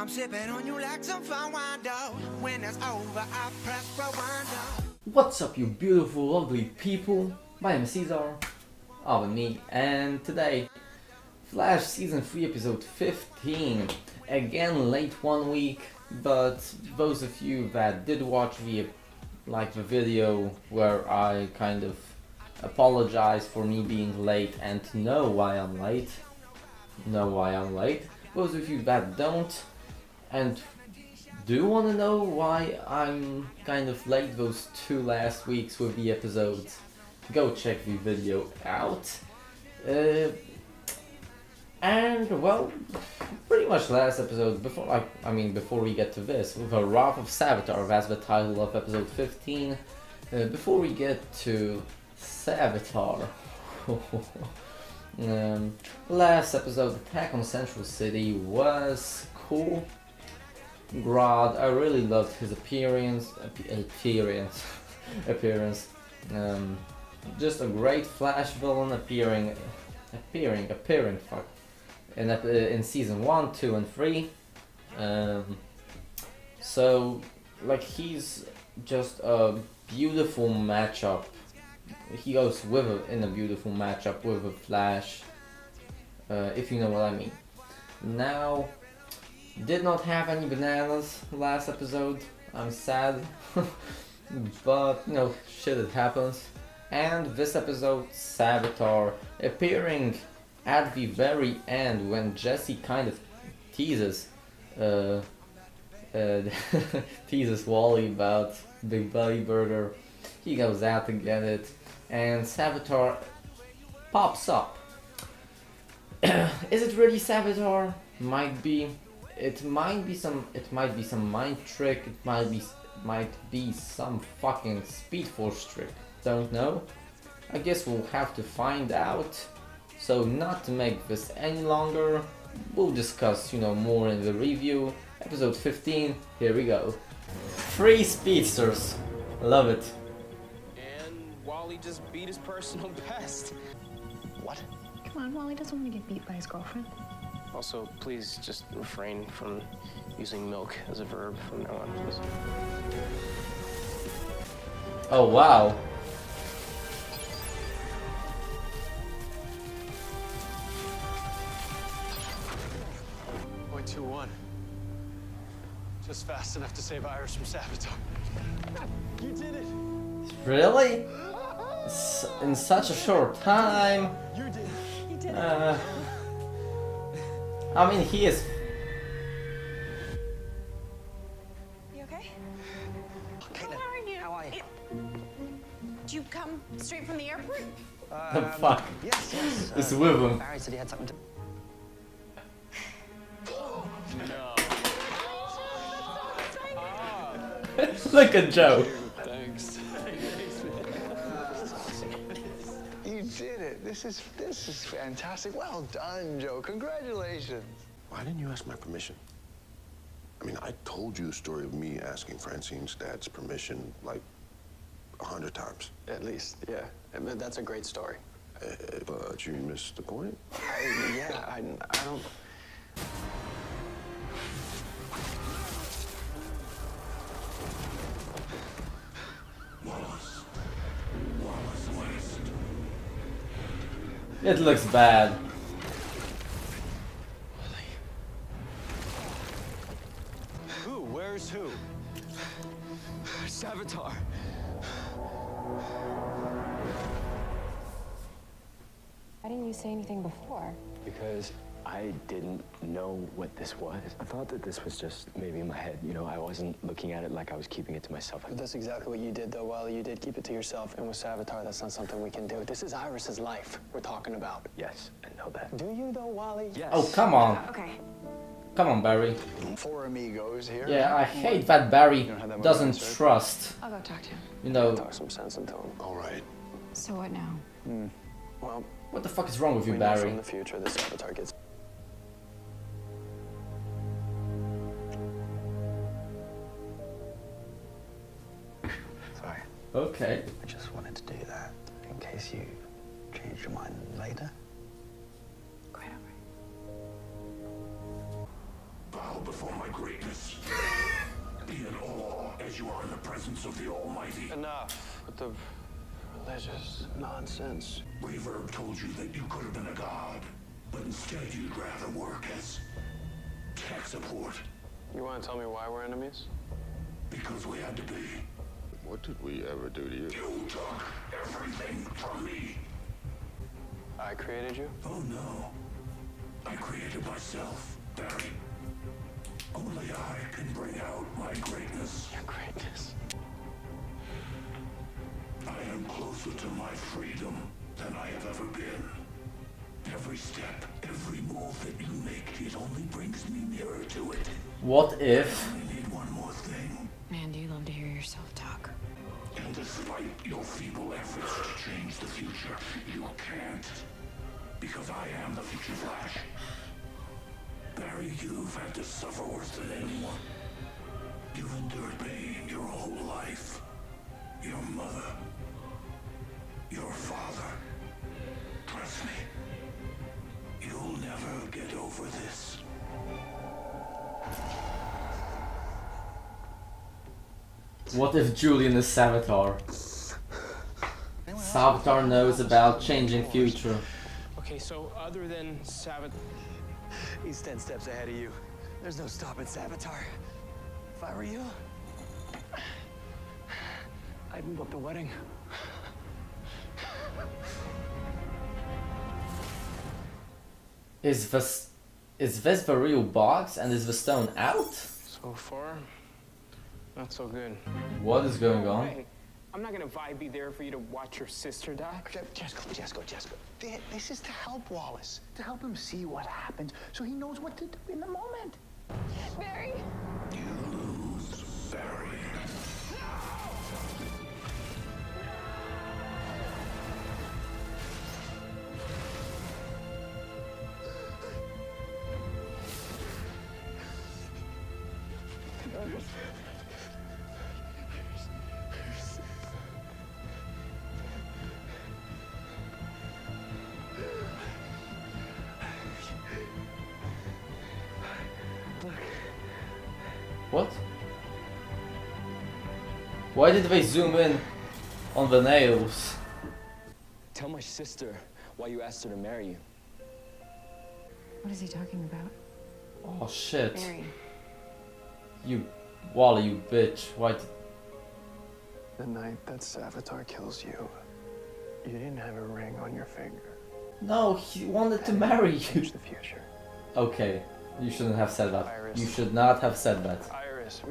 I'm sipping on you like some fine wine, though. When it's over, I press rewind. What's up, you beautiful, lovely people? My name is Caesar, me, and today, Flash Season 3 Episode 15. Again, late 1 week, but those of you that did watch the video where I kind of apologize for me being late and know why I'm late. Those of you that don't and do want to know why I'm kind of late those 2 last weeks with the episodes, go check the video out. And well, pretty much last episode, before we get to this, with the Wrath of Savitar, that's the title of episode 15. Before we get to Savitar, last episode, Attack on Central City was cool. Grodd, I really loved his appearance. Just a great Flash villain appearing in season 1, 2, and 3. So like he's just a beautiful matchup. He goes in a beautiful matchup with a Flash, if you know what I mean. Now, did not have any bananas last episode. I'm sad, but you know, shit, it happens. And this episode, Savitar appearing at the very end when Jesse kind of teases teases Wally about Big Belly Burger. He goes out to get it, and Savitar pops up. Is it really Savitar? Might be. It might be some mind trick. It might be some fucking Speed Force trick. Don't know. I guess we'll have to find out. So not to make this any longer, we'll discuss, more in the review. Episode 15. Here we go. 3 speedsters. Love it. And Wally just beat his personal best. What? Come on, Wally doesn't want to get beat by his girlfriend. Also, please just refrain from using milk as a verb from now on, please. Oh wow. Point 2-1. Just fast enough to save Iris from Savitar. You did it! Really? In such a short time? You did it! He did it. I mean, he is. You okay? Okay, How are you? How are you? Did you come straight from the airport? The fuck? Yes. It's with him. Barry said he had something to... Look at Joe. Thanks. You did it. This is fantastic. Well done, Joe. Congratulations. Why didn't you ask my permission? I mean, I told you the story of me asking Francine's dad's permission like 100 times. At least, yeah. I mean, that's a great story. But you missed the point. I don't... It looks bad. Who? Where's who? Savitar. Why didn't you say anything before? Because I didn't know what this was. I thought that this was just maybe in my head, I wasn't looking at it like I was keeping it to myself. But that's exactly what you did, though, Wally. You did keep it to yourself, and with Savitar, that's not something we can do. This is Iris's life we're talking about. Yes, I know that. Do you, though, Wally? Yes. Oh, come on. Okay. Come on, Barry. 4 amigos here. Yeah, I hate that Barry doesn't trust. I'll go talk to him. Talk some sense into him. All right. So what now? Well, What the fuck is wrong with you, we know Barry? from the future that Savitar gets... Sorry. Okay. I just wanted to do that in case you change your mind later. Quite all right. Bow before for my greatness. Be in awe as you are in the presence of the Almighty. Enough with the religious nonsense. Reverb told you that you could have been a god, but instead you'd rather work as tech support. You want to tell me why we're enemies? Because we had to be. What did we ever do to you? You took everything from me. I created you? Oh no. I created myself, Barry. Only I can bring out my greatness. Your greatness. I am closer to my freedom than I have ever been. Every step, every move that you make, it only brings me nearer to it. What if? I need one more thing. Man, do you love to hear yourself talk. And despite your feeble efforts to change the future, you can't. Because I am the future Flash. Barry, you've had to suffer worse than anyone. You've endured pain your whole life. Your mother. Your father. Trust me. You'll never get over this. What if Julian is Savitar? Savitar knows about changing future. Okay, so other than Savitar... He's 10 steps ahead of you. There's no stopping Savitar. If I were you, I'd move up the wedding. Is this the real box and is the stone out? So far, not so good. What is going on? Hey, I'm not gonna be there for you to watch your sister die. Jessica. This is to help Wallace, to help him see what happens, so he knows what to do in the moment. Barry! You lose, Barry. What? Why did they zoom in on the nails? Tell my sister why you asked her to marry you. What is he talking about? Oh shit. Barry. You, Wally, you bitch. Why did... The night that Savitar kills you, you didn't have a ring on your finger. No, he wanted to marry you. Change the future. Okay, you shouldn't have said that. Iris. You should not have said that. Iris,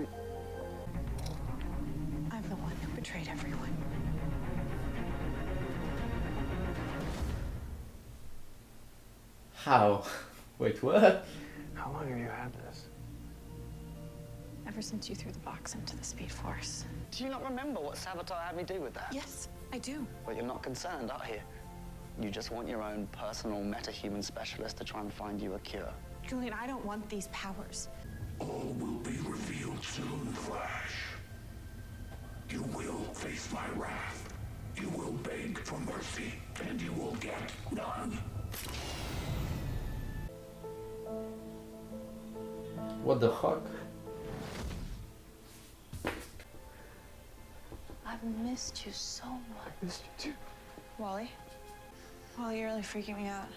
I'm the one who betrayed everyone. How? Wait, what? how long have you had this? Ever since you threw the box into the Speed Force. Do you not remember what Savitar had me do with that? Yes, I do. But you're not concerned, are you? You just want your own personal metahuman specialist to try and find you a cure. Julian, I don't want these powers. All will be revealed soon, Flash. You will face my wrath. You will beg for mercy, and you will get none. What the fuck? I've missed you so much. Missed you too. Wally? Wally, you're really freaking me out.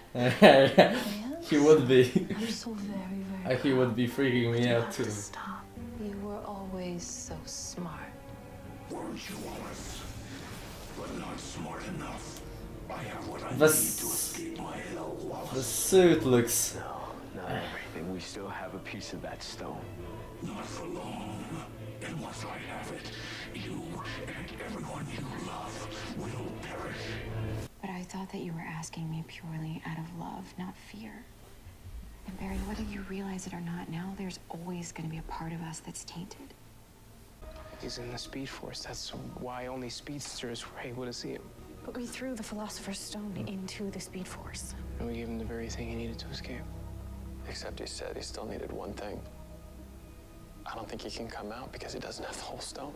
He would be. I'm so very He would be freaking me out too. Stop. You were always so smart. Weren't you, Wallace? But not smart enough. I have what I The need to escape my hell, Wallace. The suit looks... No, not everything. We still have a piece of that stone. Not for long. And once I have it, you and everyone you love will perish. But I thought that you were asking me purely out of love, not fear. And Barry, whether you realize it or not, now there's always going to be a part of us that's tainted. He's in the Speed Force. That's why only speedsters were able to see him. But we threw the Philosopher's Stone into the Speed Force. And we gave him the very thing he needed to escape. Except he said he still needed one thing. I don't think he can come out because he doesn't have the whole stone.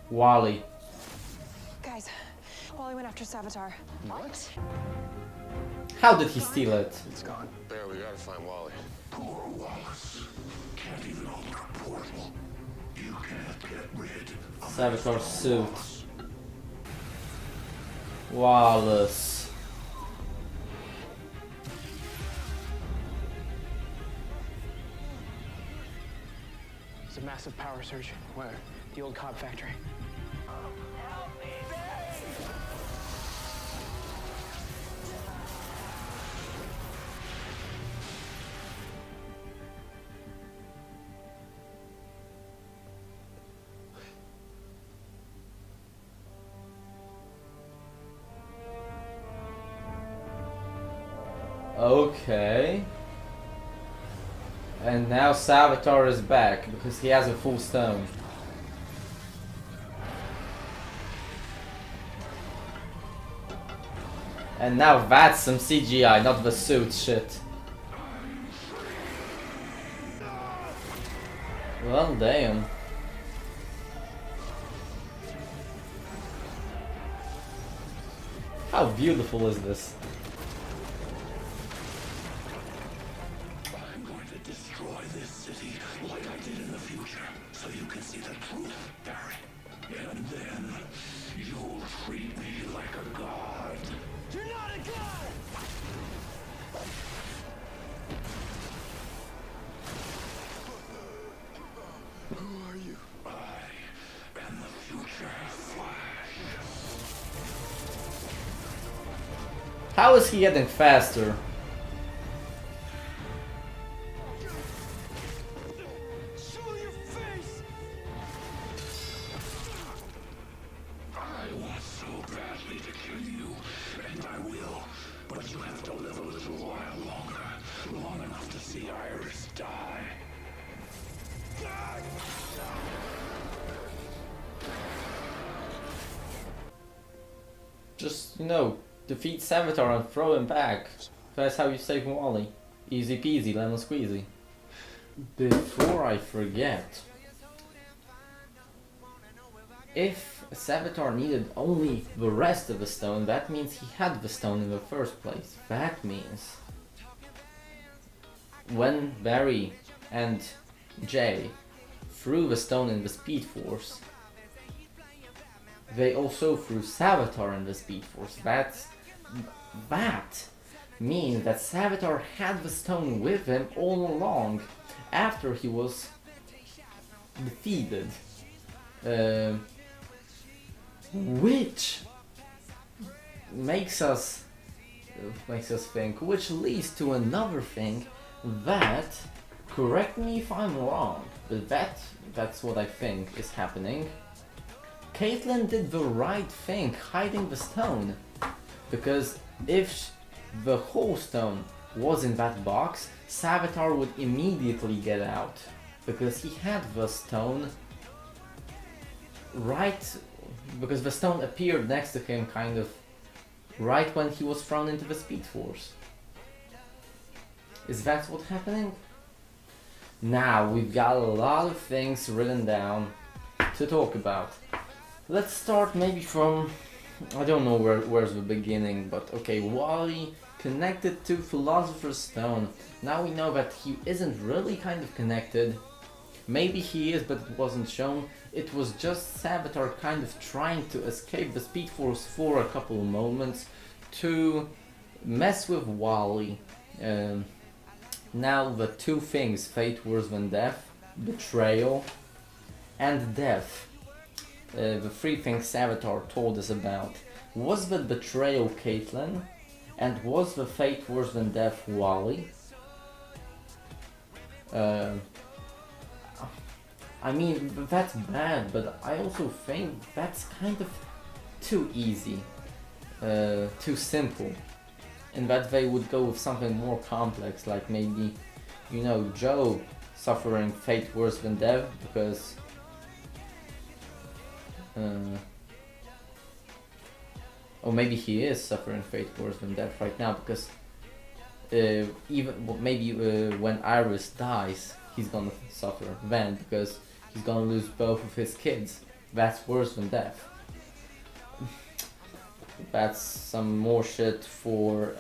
Wally. Guys, Wally went after Savitar. What? How did he steal it? It's gone. Barry, we gotta find Wally. Poor longer portal. You can't get rid of Savitar suit. Wallace. It's a massive power surge. Where? The old cop factory. Okay. And now Savitar is back because he has a full stone. And now that's some CGI, not the suit shit. Well, damn. How beautiful is this? I'm going to destroy this city like I did in the future, so you can see the truth, Barry. And then you'll treat me like a god. You're not a god! Who are you? I am the future Flash. How is he getting faster? Show your face! I want so badly to kill you, and I will, but you have to live a little while longer, long enough to see Iris die. Just, you know, defeat Savitar and throw him back. That's how you save Wally. Easy peasy, lemon squeezy. Before I forget, if Savitar needed only the rest of the stone, that means he had the stone in the first place. That means when Barry and Jay threw the stone in the Speed Force, they also threw Savitar in the Speed Force. That means that Savitar had the stone with him all along after he was defeated. Which makes us think, which leads to another thing that, correct me if I'm wrong, but that's what I think is happening. Caitlyn did the right thing hiding the stone, because if the whole stone was in that box, Savitar would immediately get out, because he had the stone because the stone appeared next to him kind of right when he was thrown into the Speed Force. Is that what's happening? Now we've got a lot of things written down to talk about. Let's start maybe from, I don't know where's the beginning, but okay, Wally connected to Philosopher's Stone. Now we know that he isn't really kind of connected. Maybe he is, but it wasn't shown. It was just Savitar kind of trying to escape the Speed Force for a couple of moments to mess with Wally. Now the two things, fate worse than death, betrayal, and death. The three things Savitar told us about. Was the betrayal Caitlyn? And was the fate worse than death Wally? I mean, that's bad, but I also think that's kind of too easy, too simple. And that they would go with something more complex, like maybe, you know, Joe suffering fate worse than death because or maybe he is suffering fate worse than death right now because when Iris dies, he's gonna suffer then because he's gonna lose both of his kids. That's worse than death. That's some more shit for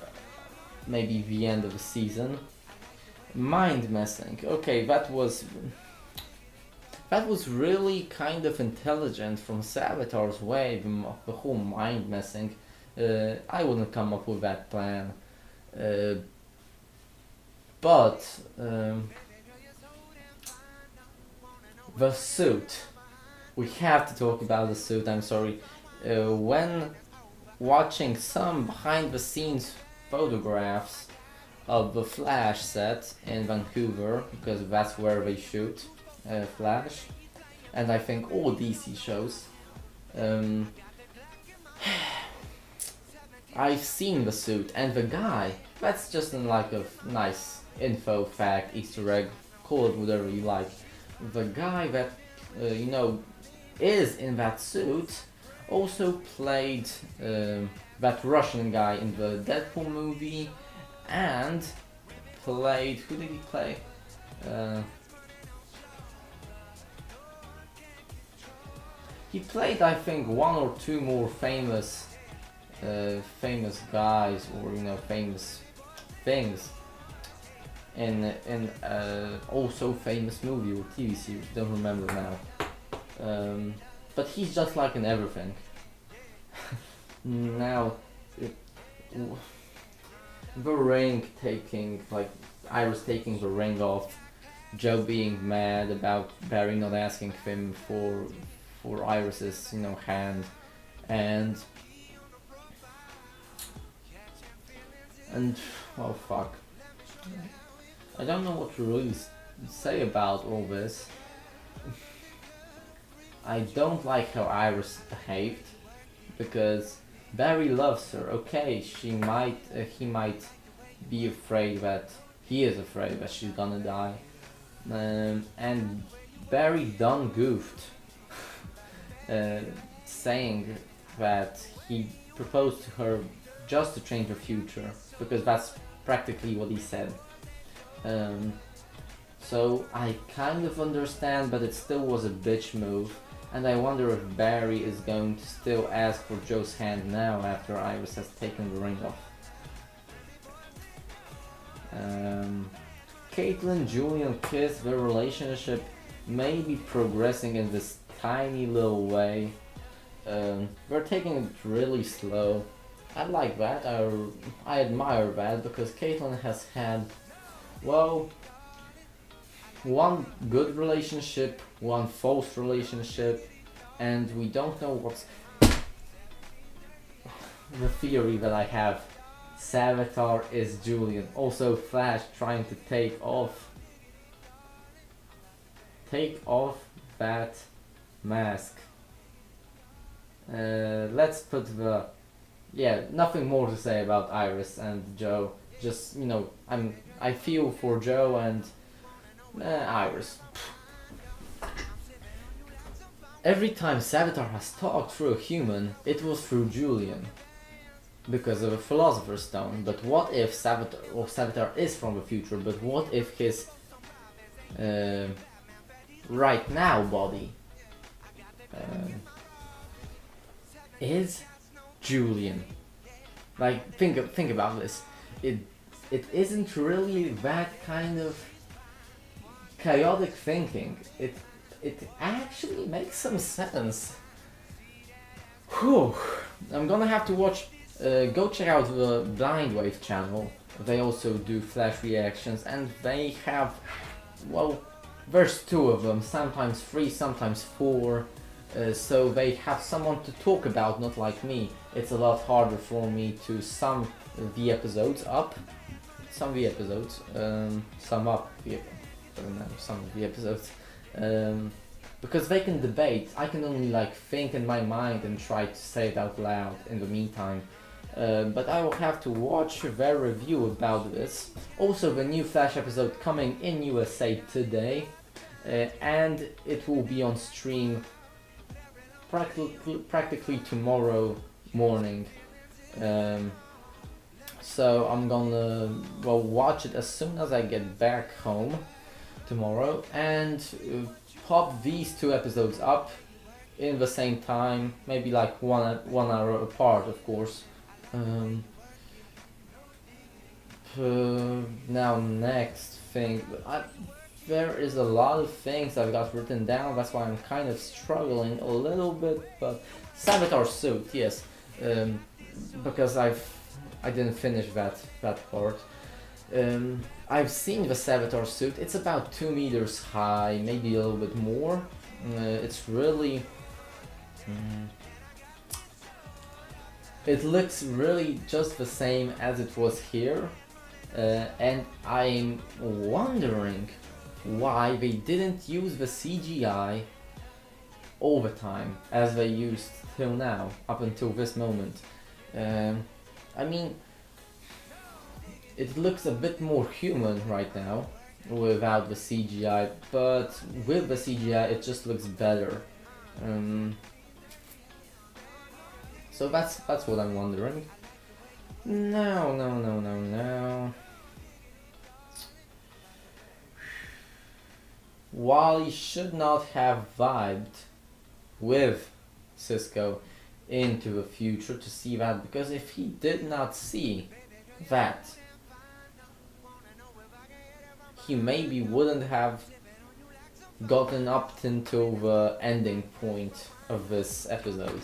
maybe the end of the season. Mind messing. Okay, that was that was really kind of intelligent from Savitar's way, the whole mind messing. I wouldn't come up with that plan. But the suit. We have to talk about the suit, I'm sorry. When watching some behind the scenes photographs of the Flash set in Vancouver, because that's where they shoot Flash, and I think all DC shows, I've seen the suit, and the guy, that's just like a nice info fact, Easter egg, call it whatever you like. The guy that, is in that suit also played that Russian guy in the Deadpool movie, and played, who did he play? He played, I think, one or two more famous guys, or famous things in also famous movie or TV series. Don't remember now. But he's just like in everything. Now, the ring taking, like Iris taking the ring off, Joe being mad about Barry not asking him for Iris's hand, and oh fuck, I don't know what to really say about all this. I don't like how Iris behaved, because Barry loves her. Okay, he might be afraid that he is afraid that she's gonna die, and Barry done goofed, saying that he proposed to her just to change her future, because that's practically what he said. So I kind of understand, but it still was a bitch move. And I wonder if Barry is going to still ask for Joe's hand now after Iris has taken the ring off. Caitlin, Julian kiss, their relationship may be progressing in this tiny little way. They're taking it really slow. I like that, I admire that, because Caitlin has had, well, one good relationship, one false relationship, and we don't know what's the theory that I have. Savitar is Julian. Also Flash trying to take off that mask. Let's put the, nothing more to say about Iris and Joe. Just, I feel for Joe and Iris. Every time Savitar has talked through a human, it was through Julian, because of a Philosopher's Stone. But what if Savitar is from the future, but what if his right now body is Julian? Like, think about this. It isn't really that kind of chaotic thinking. It actually makes some sense. Whew. I'm gonna have to watch. Go check out the Blind Wave channel. They also do Flash reactions, and they have, well, there's two of them, sometimes three, sometimes four. So they have someone to talk about, not like me. It's a lot harder for me to sum the episodes up. Some of the episodes, sum up the some of the episodes, because they can debate. I can only like think in my mind and try to say it out loud in the meantime. But I will have to watch their review about this. Also, the new Flash episode coming in USA today, and it will be on stream practically tomorrow morning. So I'm gonna watch it as soon as I get back home tomorrow, and pop these two episodes up in the same time, maybe like one hour apart, of course. Now next thing, there is a lot of things I've got written down, that's why I'm kind of struggling a little bit, but Savitar suit, yes, because I didn't finish that part. I've seen the Savitar suit, it's about 2 meters high, maybe a little bit more. It's really... it looks really just the same as it was here, and I'm wondering why they didn't use the CGI all the time as they used till now, up until this moment. I mean, it looks a bit more human right now without the CGI, but with the CGI it just looks better. So that's what I'm wondering. No. Wally should not have vibed with Cisco into the future to see that, because if he did not see that, he maybe wouldn't have gotten up until the ending point of this episode.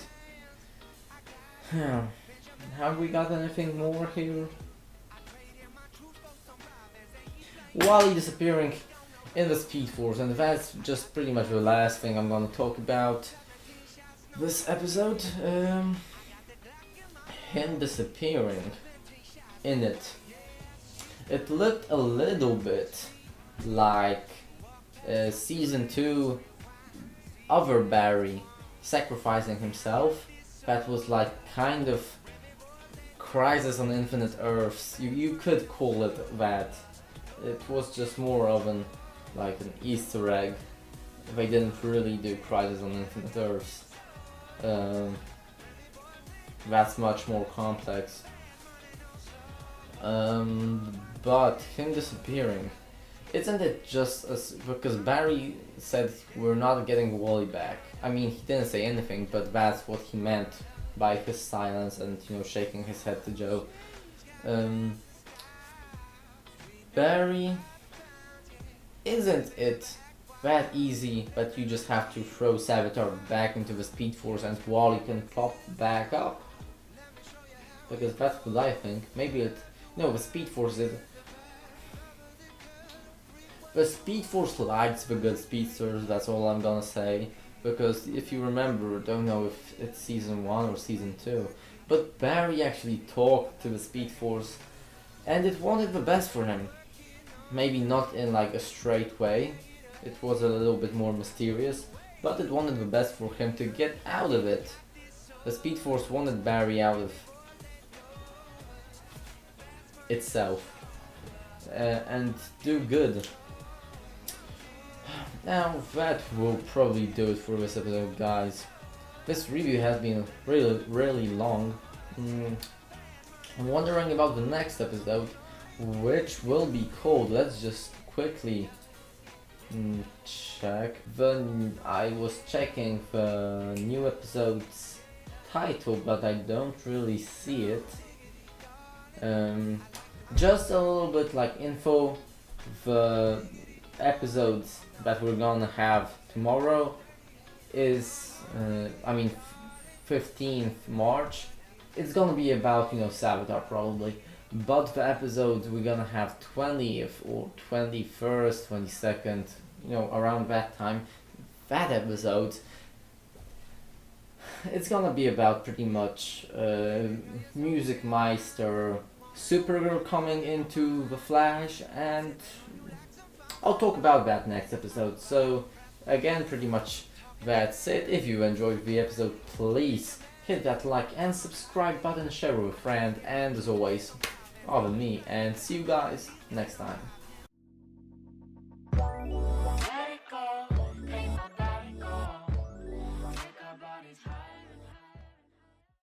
Have we got anything more here? Wally disappearing in the Speed Force, and that's just pretty much the last thing I'm gonna talk about this episode. Him disappearing in it. It looked a little bit like season 2 other Barry sacrificing himself. That was like kind of Crisis on Infinite Earths. You could call it that. It was just more of an Easter egg. They didn't really do Crisis on Infinite Earths. That's much more complex. But him disappearing, isn't it just because Barry said we're not getting Wally back? I mean, he didn't say anything, but that's what he meant by his silence and, you know, shaking his head to Joe. Barry, isn't it that easy that you just have to throw Savitar back into the Speed Force and Wally can pop back up? Because that's what I think. Maybe it... No, the Speed Force is... The Speed Force likes the good speedsters, that's all I'm gonna say. Because if you remember, don't know if it's season 1 or season 2, but Barry actually talked to the Speed Force and it wanted the best for him. Maybe not in like a straight way, it was a little bit more mysterious, but it wanted the best for him to get out of it. The Speed Force wanted Barry out of itself and do good. Now that will probably do it for this episode, guys. This review has been really long. I'm wondering about the next episode, which will be called, let's just quickly check. I was checking the new episode's title, but I don't really see it. Just a little bit like info. The episodes that we're gonna have tomorrow is 15th March. It's gonna be about, you know, Savitar probably, but the episodes we're gonna have 20th or 21st, 22nd, you know, around that time. That episode, it's gonna be about pretty much Music Meister, Supergirl coming into the Flash, and I'll talk about that next episode. So again, pretty much that's it. If you enjoyed the episode, please hit that like and subscribe button, share with a friend, and as always, other than me, and see you guys next time.